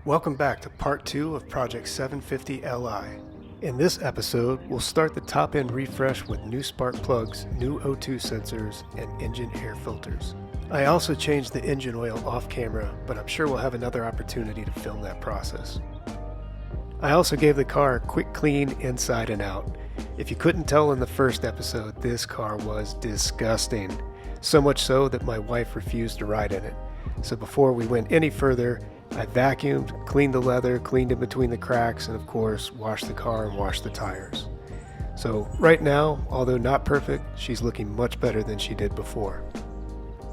Welcome back to part 2 of Project 750 Li. In this episode, we'll start the top-end refresh with new spark plugs, new O2 sensors, and engine air filters. I also changed the engine oil off camera, but I'm sure we'll have another opportunity to film that process. I also gave the car a quick clean inside and out. If you couldn't tell in the first episode, this car was disgusting. So much so that my wife refused to ride in it. So before we went any further, I vacuumed, cleaned the leather, cleaned in between the cracks, and of course, washed the car and washed the tires. So right now, although not perfect, she's looking much better than she did before.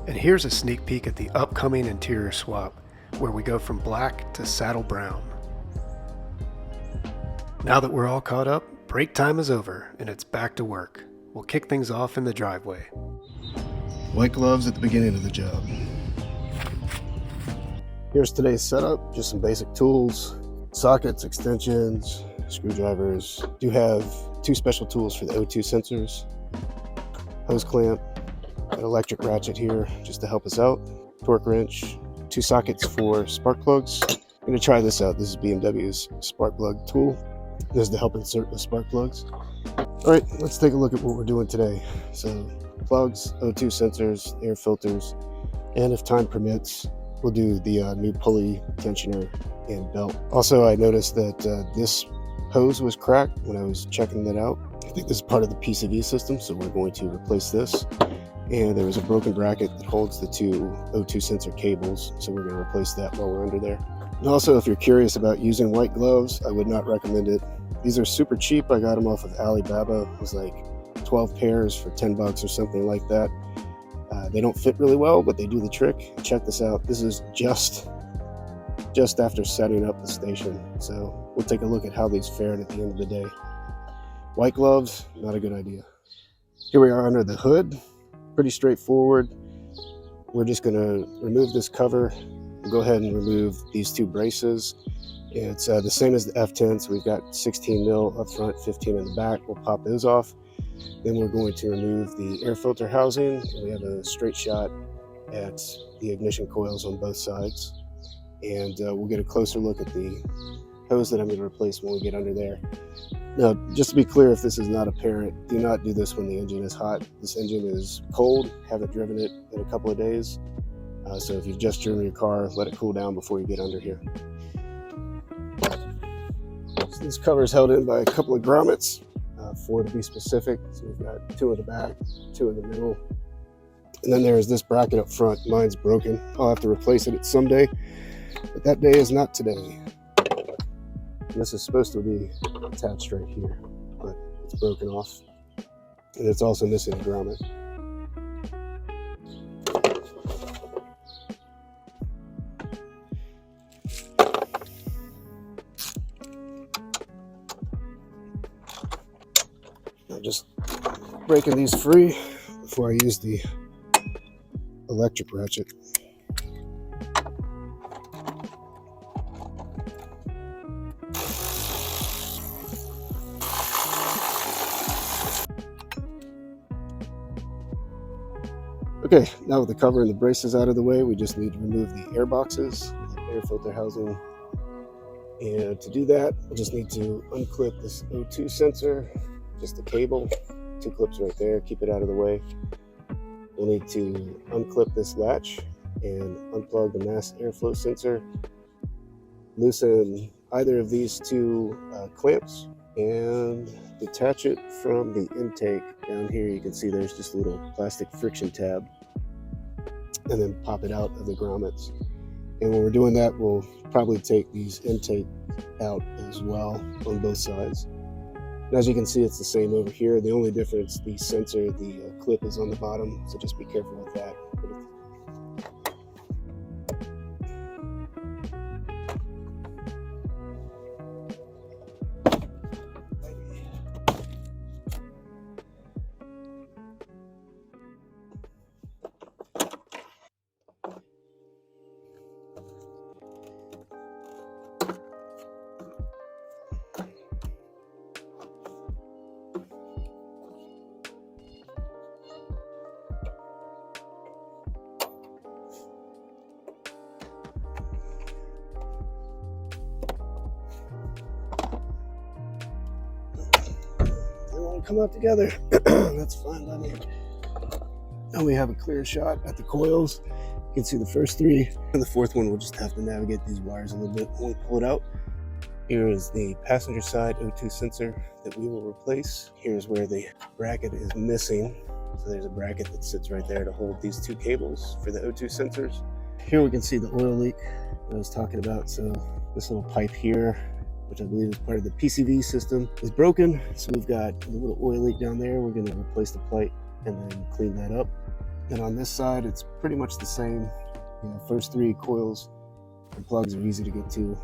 And here's a sneak peek at the upcoming interior swap, where we go from black to saddle brown. Now that we're all caught up, break time is over, and it's back to work. We'll kick things off in the driveway. White gloves at the beginning of the job. Here's today's setup, just some basic tools, sockets, extensions, screwdrivers. Do have two special tools for the O2 sensors, hose clamp, an electric ratchet here just to help us out, torque wrench, two sockets for spark plugs. I'm going to try this out. This is BMW's spark plug tool. This is to help insert the spark plugs. All right, let's take a look at what we're doing today. So plugs, O2 sensors, air filters, and if time permits, we'll do the new pulley tensioner and belt. Also, I noticed that this hose was cracked when I was checking that out. I think this is part of the PCV system, so we're going to replace this. And there was a broken bracket that holds the two O2 sensor cables, so we're going to replace that while we're under there. And also, if you're curious about using white gloves, I would not recommend it. These are super cheap. I got them off of Alibaba. It was like 12 pairs for 10 bucks or something like that. They don't fit really well, but they do the trick. Check this out. This is just after setting up the station. So we'll take a look at how these fared at the end of the day. White gloves, not a good idea. Here we are under the hood. Pretty straightforward. We're just going to remove this cover. We'll go ahead and remove these two braces. It's the same as the F10, so we've got 16 mil up front, 15 in the back. We'll pop those off. Then we're going to remove the air filter housing. We have a straight shot at the ignition coils on both sides. And we'll get a closer look at the hose that I'm going to replace when we get under there. Now, just to be clear, if this is not apparent, do not do this when the engine is hot. This engine is cold. Haven't driven it in a couple of days. So if you've just driven your car, let it cool down before you get under here. So this cover is held in by a couple of grommets. 4 to be specific. So we've got 2 in the back, 2 in the middle. And then there's this bracket up front. Mine's broken. I'll have to replace it someday, but that day is not today. And this is supposed to be attached right here, but it's broken off. And it's also missing a grommet. I'm just breaking these free before I use the electric ratchet. Okay, now with the cover and the braces out of the way, we just need to remove the air boxes, the air filter housing. And to do that, I just need to unclip this O2 sensor, just the cable, 2 clips right there, keep it out of the way. We'll need to unclip this latch and unplug the mass airflow sensor, loosen either of these 2 clamps, and detach it from the intake. Down here you can see there's just a little plastic friction tab, and then pop it out of the grommets. And when we're doing that, we'll probably take these intake out as well on both sides. And as you can see, it's the same over here. The only difference, the sensor, the clip is on the bottom, so just be careful with that. come out together. That's fine by me. Now we have a clear shot at the coils. You can see the first three. And the fourth one, we'll just have to navigate these wires a little bit when we pull it out. Here is the passenger side O2 sensor that we will replace. Here's where the bracket is missing. So there's a bracket that sits right there to hold these two cables for the O2 sensors. Here we can see the oil leak that I was talking about. So this little pipe here, which I believe is part of the PCV system, is broken. So we've got a little oil leak down there. We're going to replace the plate and then clean that up. And on this side, it's pretty much the same. First three coils and plugs are easy to get to.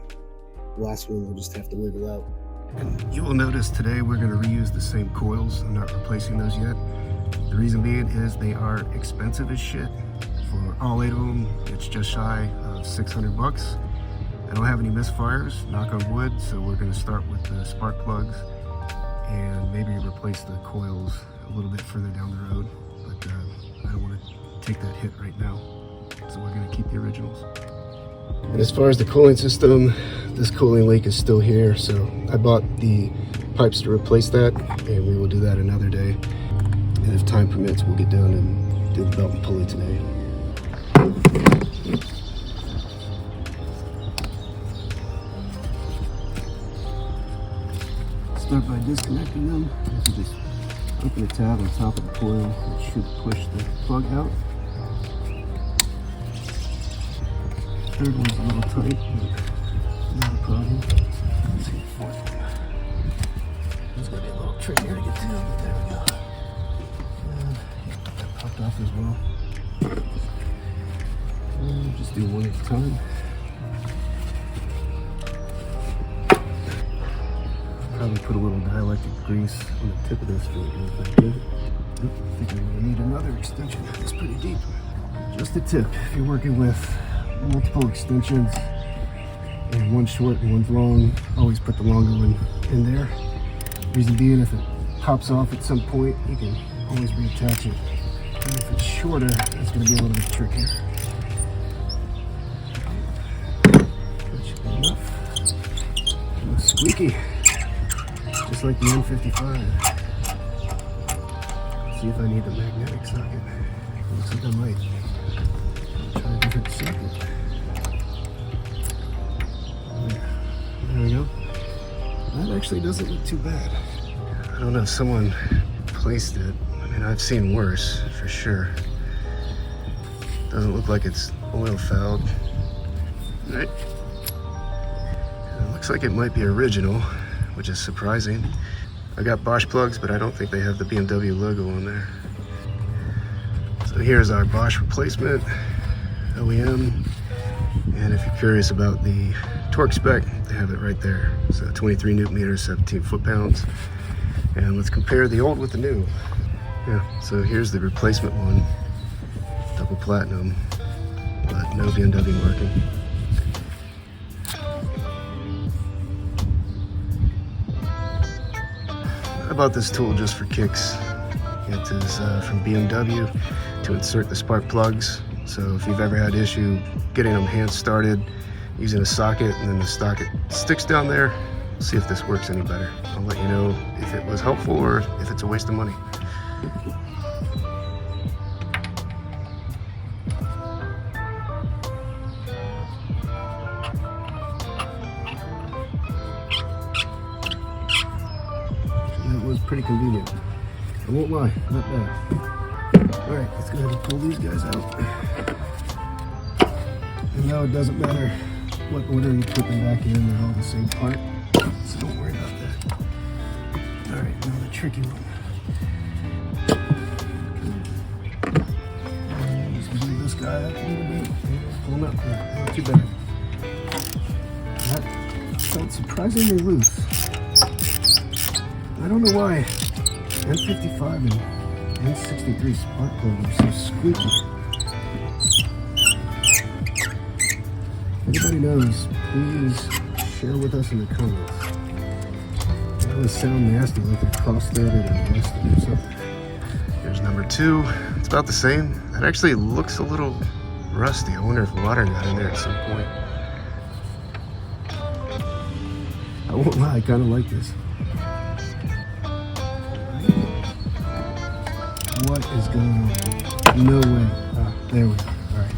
The last one we'll just have to wiggle out. And you will notice today we're going to reuse the same coils. I'm not replacing those yet. The reason being is they are expensive as shit. For all 8 of them, it's just shy of 600 bucks. I don't have any misfires, knock on wood, so we're going to start with the spark plugs and maybe replace the coils a little bit further down the road. But I don't want to take that hit right now, so we're going to keep the originals. And as far as the cooling system, this cooling leak is still here, so I bought the pipes to replace that, and we will do that another day. And if time permits, we'll get down and do the belt and pulley today. Start by disconnecting them. You just open the tab on top of the coil. It should push the plug out. Third one's a little tight, but not a problem. Let's see the fourth one. There's gonna be a little trick here to get to, but there we go. And that popped off as well. And just do one at a time. Probably put a little dielectric grease on the tip of this so it goes back in. I think I'm gonna need another extension. It's pretty deep. Just a tip, if you're working with multiple extensions and one's short and one's long, always put the longer one in there. Reason being, if it pops off at some point, you can always reattach it. And if it's shorter, it's going to be a little bit trickier. That should be enough. It looks squeaky, just like the N55. Let's see if I need the magnetic socket. Looks like I might. Try a different socket. There we go. That actually doesn't look too bad. I don't know if someone placed it. I mean, I've seen worse, for sure. Doesn't look like it's oil fouled. Right? It looks like it might be original, which is surprising. I got Bosch plugs, but I don't think they have the BMW logo on there. So here's our Bosch replacement, OEM. And if you're curious about the torque spec, they have it right there. So 23 newton meters, 17 foot-pounds. And let's compare the old with the new. Yeah, so here's the replacement one, double platinum, but no BMW marking. I bought this tool just for kicks. It is from BMW to insert the spark plugs. So if you've ever had issue getting them hand started using a socket and then the socket sticks down there, see if this works any better. I'll let you know if it was helpful or if it's a waste of money. That was pretty convenient. I won't lie, not bad. All right, let's go ahead and pull these guys out. And now it doesn't matter what order you put them back in, they're all the same part. So don't worry about that. All right, now the tricky one. Just move this guy up a little bit. Pull him up. Yeah, not too bad. That felt surprisingly loose. I don't know why N55 and N63 spark plugs are so squeaky. If anybody knows, please share with us in the comments. They always sound nasty, like they're cross-threaded and rusted or something. Here's number 2. It's about the same. That actually looks a little rusty. I wonder if water got in there at some point. I won't lie, I kind of like this. What is going on? No way. Ah, there we go. All right.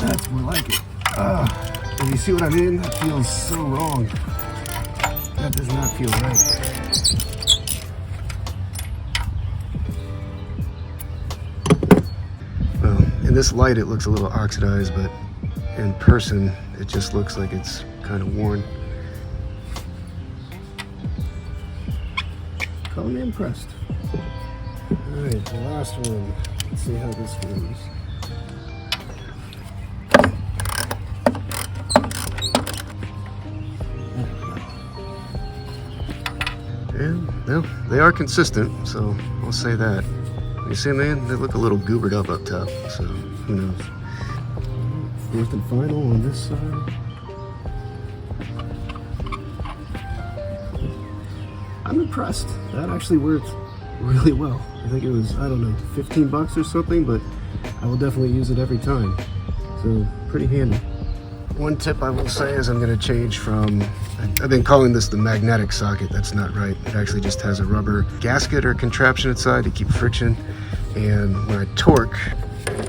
That's more like it. And you see what I mean? That feels so wrong. That does not feel right. Well, in this light it looks a little oxidized, but in person it just looks like it's kind of worn. Call me impressed. Alright, the last one. Let's see how this goes. And, well, they are consistent, so I'll say that. You see, man, they look a little goobered up top, so who knows. Fourth and final on this side. I'm impressed. That actually worked really well. I think it was, I don't know, 15 bucks or something, but I will definitely use it every time. So, pretty handy. One tip I will say is I'm going to change from, I've been calling this the magnetic socket. That's not right. It actually just has a rubber gasket or contraption inside to keep friction. And when I torque,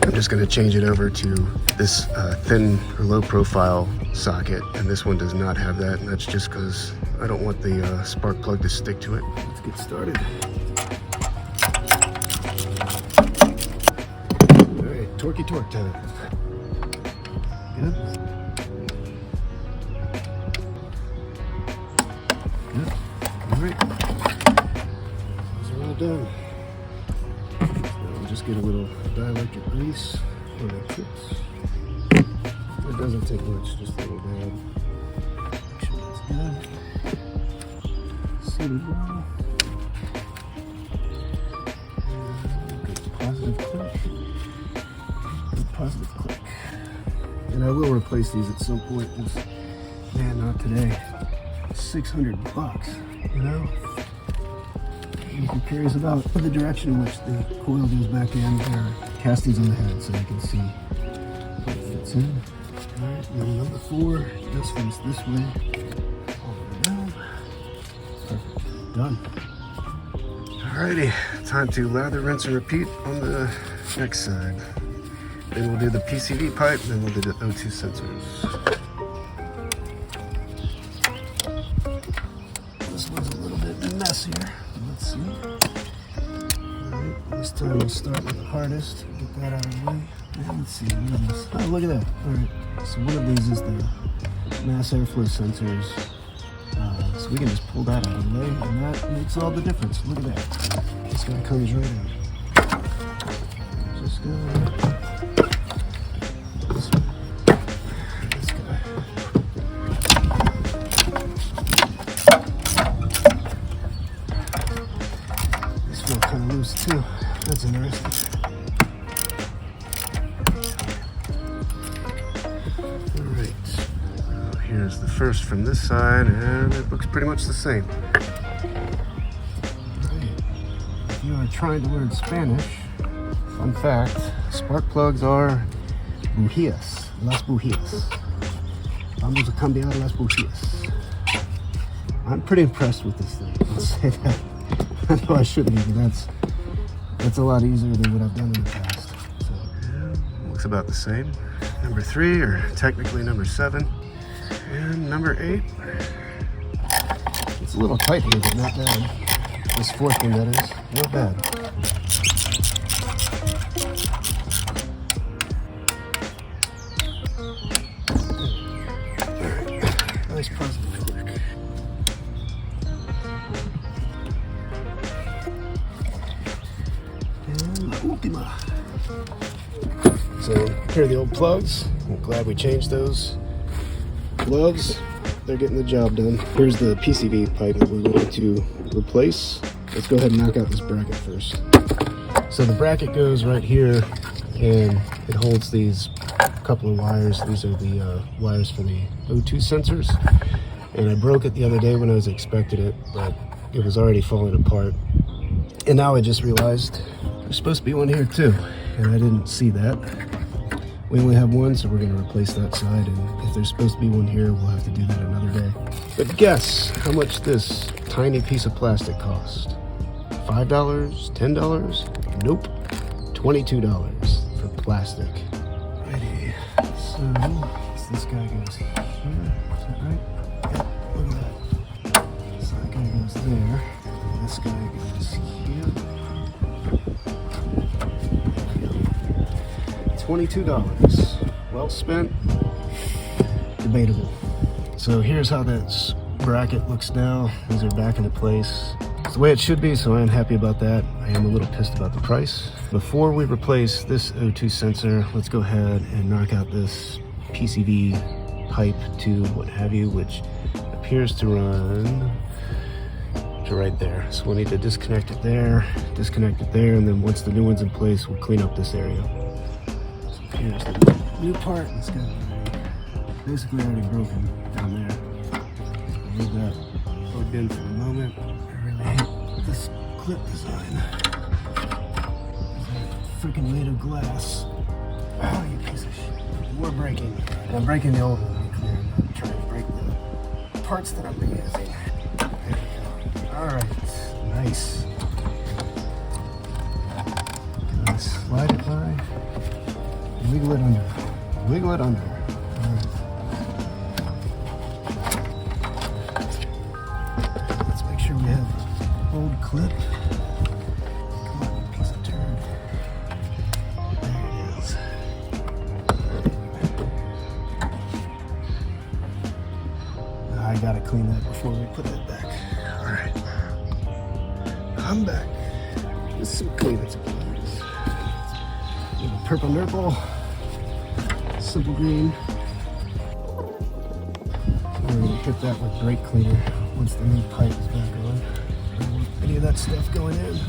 I'm just going to change it over to this thin or low profile socket. And this one does not have that. And that's just because I don't want the spark plug to stick to it. Let's get started. All right, torquey torque time. Good. Good. All right. Those are all done. Now we'll just get a little dielectric grease on the tips. It doesn't take much, just a little dab. Make sure that's good. Seated well. Good positive click. Good positive click. And I will replace these at some point. Just, man, not today. 600 bucks, you know? If you're curious about the direction in which the coil goes back in, there are castings on the head so you can see how it fits in. Alright, now number 4 does face this way. All the way down. Perfect. Done. Alrighty, time to lather, rinse, and repeat on the next side. Then we'll do the PCV pipe, then we'll do the O2 sensors. This one's a little bit messier. Let's see. Alright, this time we'll start with the hardest. Get that out of the way. And let's see, what is this? Oh, look at that. Alright, so one of these is the mass airflow sensors. So we can just pull that out of the way, and that makes all the difference. Look at that. This guy comes right out. There's this guy. Kind of loose too. That's interesting. Alright, here's the first from this side, and it looks pretty much the same. Right. If you are trying to learn Spanish, fun fact, spark plugs are bujías, las bujías. Vamos a cambiar las bujías. I'm pretty impressed with this thing, I'll say that. I know I shouldn't be, but that's a lot easier than what I've done in the past. So. Yeah, looks about the same. Number 3, or technically number 7. And number 8. It's a little tight here, but not bad. This fourth one, that is. Not bad. Alright. Nice positive click. So here are the old plugs. I'm glad we changed those. Gloves, they're getting the job done. Here's the PCV pipe that we're going to replace. Let's go ahead and knock out this bracket first. So the bracket goes right here, and it holds these couple of wires. These are the wires for the O2 sensors. And I broke it the other day when I was expecting it, but it was already falling apart. And now I just realized there's supposed to be one here too, and I didn't see that. We only have one, so we're going to replace that side, and if there's supposed to be one here, we'll have to do that another day. But guess how much this tiny piece of plastic cost? $5, $10? Nope, $22 for plastic. Alrighty, so this guy goes here, is that right? Yep, look at that. So that guy goes there, and this guy goes here. $22, well spent, debatable. So here's how this bracket looks now. These are back into place. It's the way it should be, so I am happy about that. I am a little pissed about the price. Before we replace this O2 sensor, let's go ahead and knock out this PCV pipe tube, what have you, which appears to run to right there. So we'll need to disconnect it there, and then once the new one's in place, we'll clean up this area. So here's the new part. This guy's basically already broken down there. I'll leave that plugged in for the moment. I really hate this clip design. It's freaking made of glass. Oh, you piece of shit. We're breaking. And I'm breaking the old one. I'm trying to break the parts that I'm reusing. There we go. Alright. Nice. Can I slide it by? Wiggle it under. Wiggle it under. Alright. Let's make sure we have an old clip. Come on, you piece of turd. There it is. I gotta clean that before we put that back. Alright. I'm back. With some cleaning supplies. Purple nurple. Simple green. We're going to hit that with brake cleaner once the new pipe is back on. I don't want any of that stuff going in.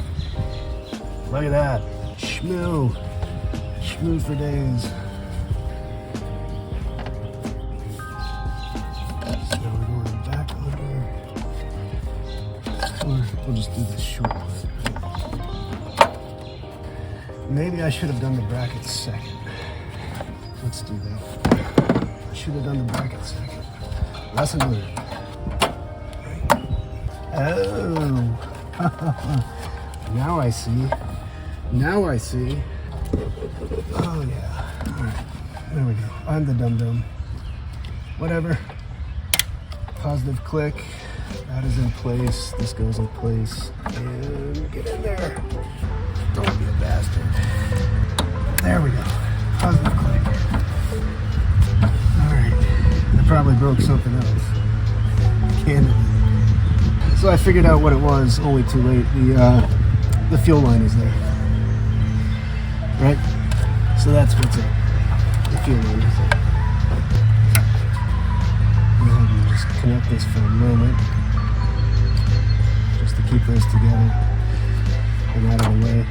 Look at that. Schmoo. Schmoo for days. So now we're going back under. Or we'll just do this short one. Maybe I should have done the brackets second. Let's do that. I should have done the bracket second. Lesson learned. Oh. Now I see. Now I see. Oh yeah. Alright. There we go. I'm the dum-dum. Whatever. Positive click. That is in place. This goes in place. And get in there. Don't be a bastard. There we go. Positive click. Alright. I probably broke something else. Candidly. So I figured out what it was, only too late. The fuel line is there. Right? So that's what's up. The fuel line is there. Go ahead and just connect this for a moment. Just to keep those together and out of the way.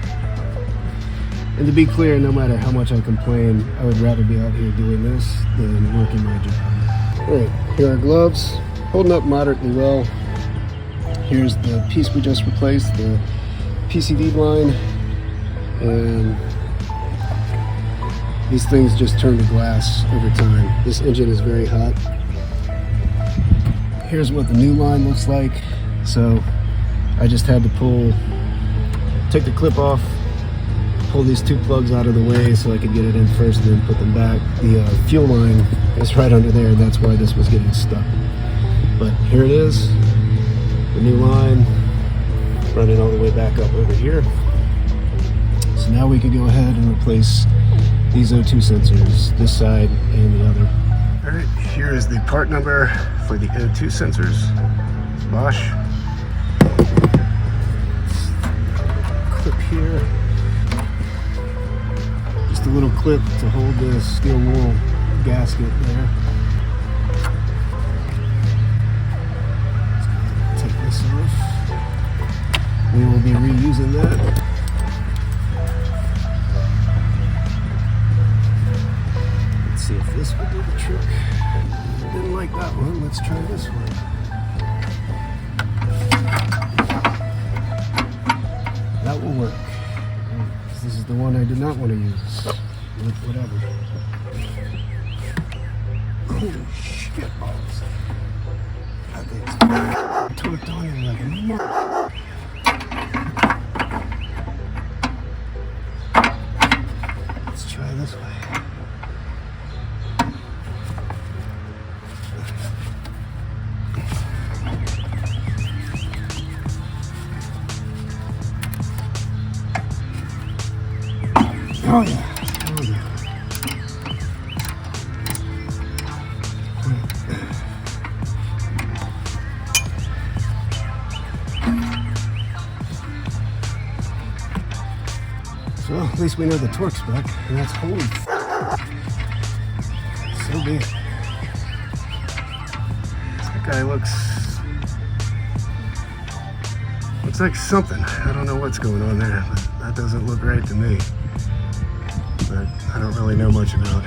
And to be clear, no matter how much I complain, I would rather be out here doing this than working my job. Alright, here are gloves. Holding up moderately well. Here's the piece we just replaced, the PCV line. And these things just turn to glass over time. This engine is very hot. Here's what the new line looks like. So I just had to take the clip off, pull these two plugs out of the way so I could get it in first and then put them back. The fuel line is right under there, and that's why this was getting stuck. But here it is, the new line, running all the way back up over here. So now we can go ahead and replace these O2 sensors, this side and the other. All right, here is the part number for the O2 sensors. Bosch. Clip here. Just a little clip to hold the steel wool gasket there. Take this off. We will be reusing that. Let's see if this will do the trick. Didn't like that one. Let's try this one. That will work. This is the one I did not want to use. But whatever. Holy shit balls. That thing's torqued on you like a mother. try this way. Oh yeah. Oh yeah. So at least we know the torque's back, and that's holy. So big. That guy looks like something. I don't know what's going on there, but that doesn't look right to me. But I don't really know much about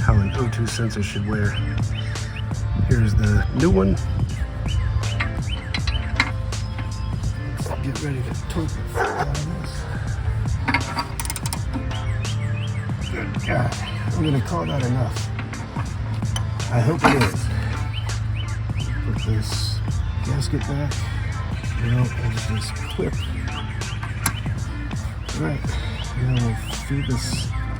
how an O2 sensor should wear. Here's the new one. Let's get ready to torque the fuck out of this. Good God, I'm gonna call that enough. I hope it is. Put this gasket back. Now it'll just clip. Right, now we'll feed this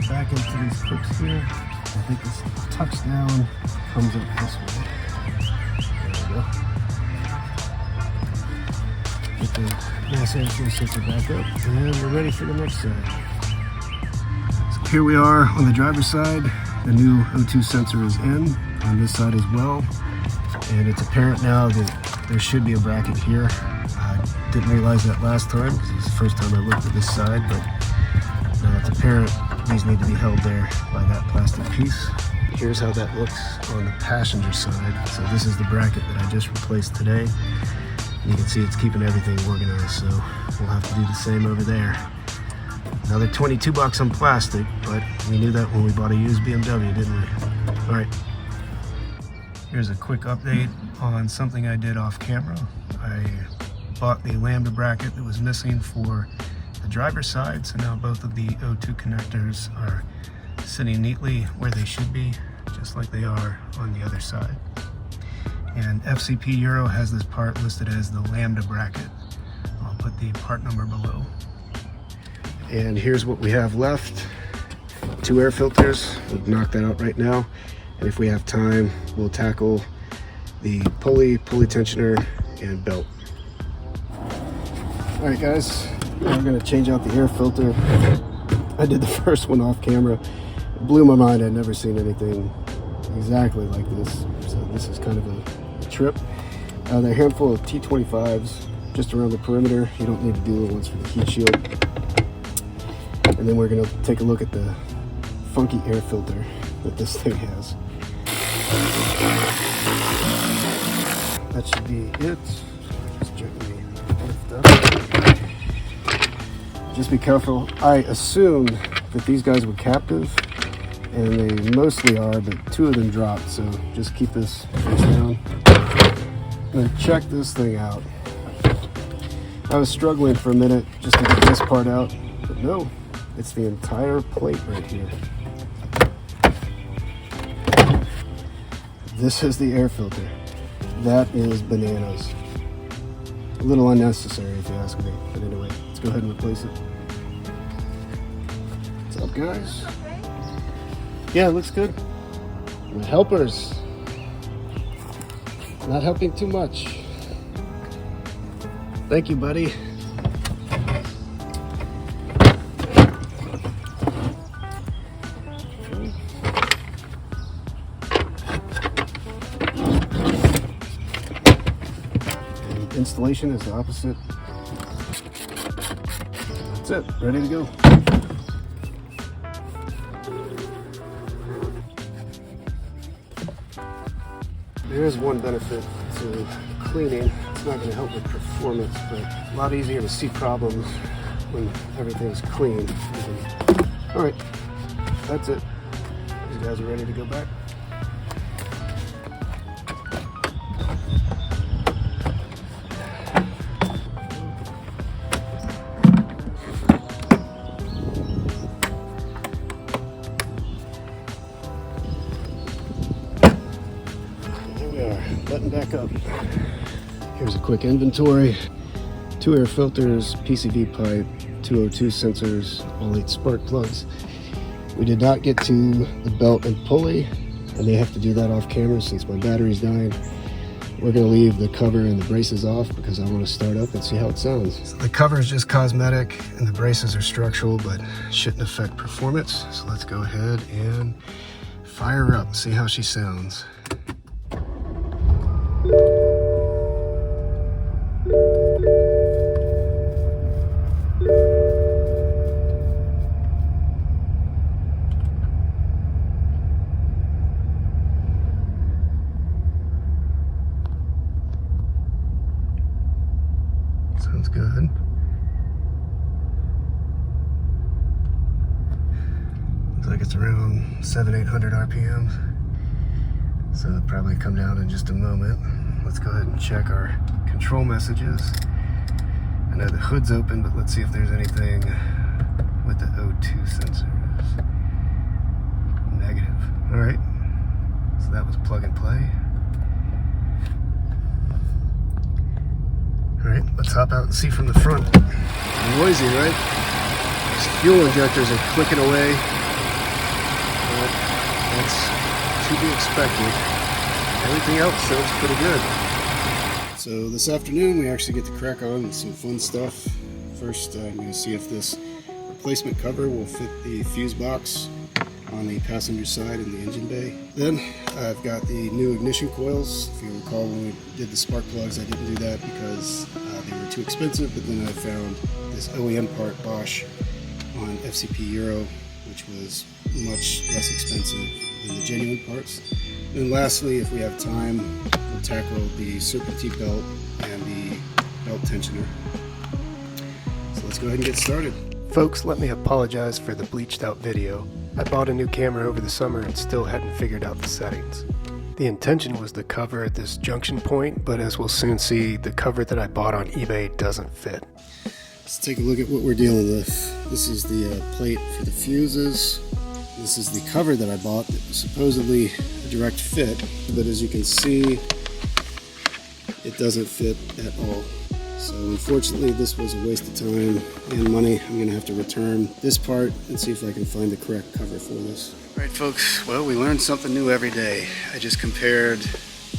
back into these clips here. I think this tucks down, comes up this way. There we go. Get the mass airflow sensor back up, and we're ready for the next side. So here we are on the driver's side. The new O2 sensor is in on this side as well. And it's apparent now that there should be a bracket here. I didn't realize that last time because it was the first time I looked at this side, but now it's apparent these need to be held there by that plastic piece. Here's how that looks on the passenger side. So this is the bracket that I just replaced today. You can see it's keeping everything organized, so we'll have to do the same over there. Another 22 bucks on plastic, but we knew that when we bought a used BMW, didn't we? All right. Here's a quick update on something I did off camera. I bought the lambda bracket that was missing for the driver's side, so now both of the O2 connectors are sitting neatly where they should be, just like they are on the other side. And FCP Euro has this part listed as the lambda bracket. I'll put the part number below. And here's what we have left. 2 air filters. We'll knock that out right now. And if we have time, we'll tackle the pulley tensioner, and belt. All right, guys, now we're gonna change out the air filter. I did the first one off camera. It blew my mind. I'd never seen anything exactly like this. So this is kind of a trip. There are a handful of T25s just around the perimeter. You don't need to do the ones for the heat shield. And then we're gonna take a look at the funky air filter that this thing has. That should be it. Just gently lift up. Just be careful. I assumed that these guys were captive, and they mostly are, but 2 of them dropped, so just keep this face down. And then check this thing out. I was struggling for a minute just to get this part out, but no, it's the entire plate right here. This is the air filter. That is bananas. A little unnecessary if you ask me, but anyway, let's go ahead and replace it. What's up, guys? Yeah, it looks good. My helpers. Not helping too much. Thank you, buddy. Installation is the opposite. That's it, ready to go. There is one benefit to cleaning. It's not going to help with performance, but a lot easier to see problems when everything's clean. All right, that's it. You guys are ready to go back? Button back up. Here's a quick inventory. 2 air filters, PCV pipe, 2 O2 sensors, all 8 spark plugs, We did not get to the belt and pulley. I may have to do that off camera since my battery's dying. We're going to leave the cover and the braces off because I want to start up and see how it sounds. So the cover is just cosmetic and the braces are structural, but shouldn't affect performance. So let's go ahead and fire her up and see how she sounds. Sounds good. Looks like it's around 700-800 RPMs. So it'll probably come down in just a moment. Let's go ahead and check our control messages. I know the hood's open, but let's see if there's anything with the O2 sensors. Negative. All right. So that was plug and play. All right, let's hop out and see from the front. Noisy, right? These fuel injectors are clicking away, but that's to be expected. Everything else sounds pretty good. So this afternoon, we actually get to crack on with some fun stuff. First, I'm going to see if this replacement cover will fit the fuse box on the passenger side in the engine bay. Then I've got the new ignition coils. If you recall, when we did the spark plugs, I didn't do that because they were too expensive, but then I found this OEM part Bosch on FCP Euro, which was much less expensive than the genuine parts. And then lastly, if we have time, we'll tackle the serpentine belt and the belt tensioner. So let's go ahead and get started. Folks, let me apologize for the bleached out video. I bought a new camera over the summer and still hadn't figured out the settings. The intention was to cover at this junction point, but as we'll soon see, the cover that I bought on eBay doesn't fit. Let's take a look at what we're dealing with. This is the plate for the fuses. This is the cover that I bought that was supposedly a direct fit, but as you can see, it doesn't fit at all. So unfortunately, this was a waste of time and money. I'm gonna have to return this part and see if I can find the correct cover for this. All right, folks, well, we learn something new every day. I just compared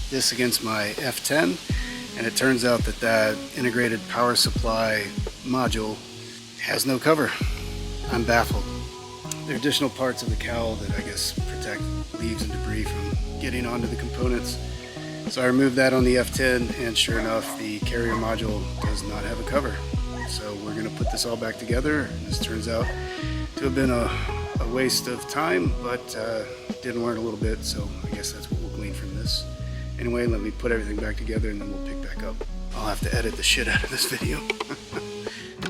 this against my F10, and it turns out that that integrated power supply module has no cover. I'm baffled. There are additional parts of the cowl that I guess protect leaves and debris from getting onto the components. So I removed that on the F10, and sure enough, the carrier module does not have a cover. So we're going to put this all back together. This turns out to have been a waste of time, but did learn a little bit, so I guess that's what we'll glean from this. Anyway, let me put everything back together and then we'll pick back up. I'll have to edit the shit out of this video.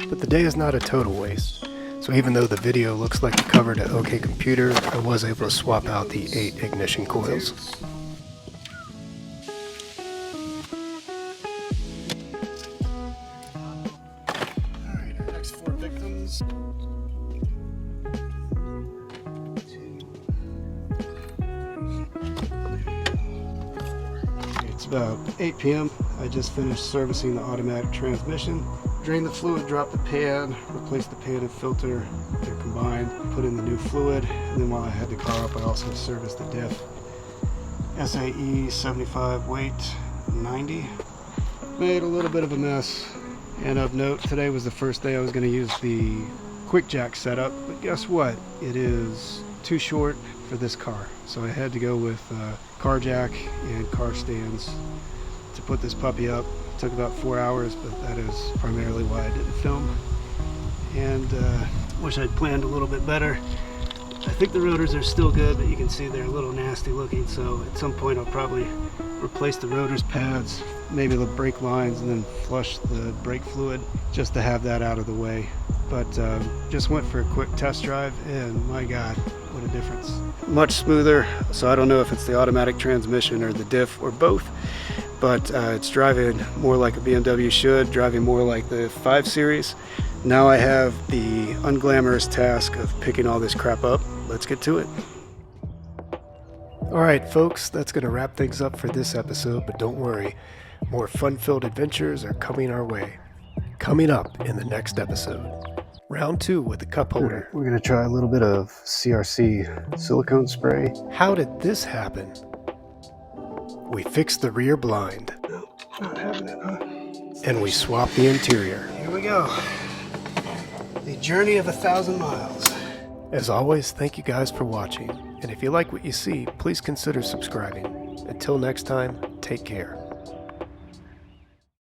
But the day is not a total waste. So even though the video looks like the cover to OK Computer, I was able to swap out the 8 ignition coils. Alright, our next 4 victims. It's about 8 p.m. I just finished servicing the automatic transmission. Drained the fluid, dropped the pan, replaced the pan and filter. They're combined, put in the new fluid, and then while I had the car up, I also serviced the diff. SAE 75 weight 90. Made a little bit of a mess. And of note, today was the first day I was going to use the quick jack setup, but guess what? It is too short for this car. So I had to go with car jack and car stands to put this puppy up. It took about 4 hours, but that is primarily why I didn't film. And wish I'd planned a little bit better. I think the rotors are still good, but you can see they're a little nasty looking, so at some point I'll probably replace the rotors pads, maybe the brake lines, and then flush the brake fluid just to have that out of the way. But just went for a quick test drive, and my God, what a difference. Much smoother, so I don't know if it's the automatic transmission or the diff or both, but it's driving more like a BMW should, driving more like the 5 Series. Now I have the unglamorous task of picking all this crap up. Let's get to it. Alright folks, that's going to wrap things up for this episode, but don't worry, more fun-filled adventures are coming our way. Coming up in the next episode. Round 2 with the cup holder. We're gonna try a little bit of CRC silicone spray. How did this happen? We fixed the rear blind. No, not having it, huh? And we swapped the interior. Here we go. The journey of 1,000 miles. As always, thank you guys for watching. And if you like what you see, please consider subscribing. Until next time, take care.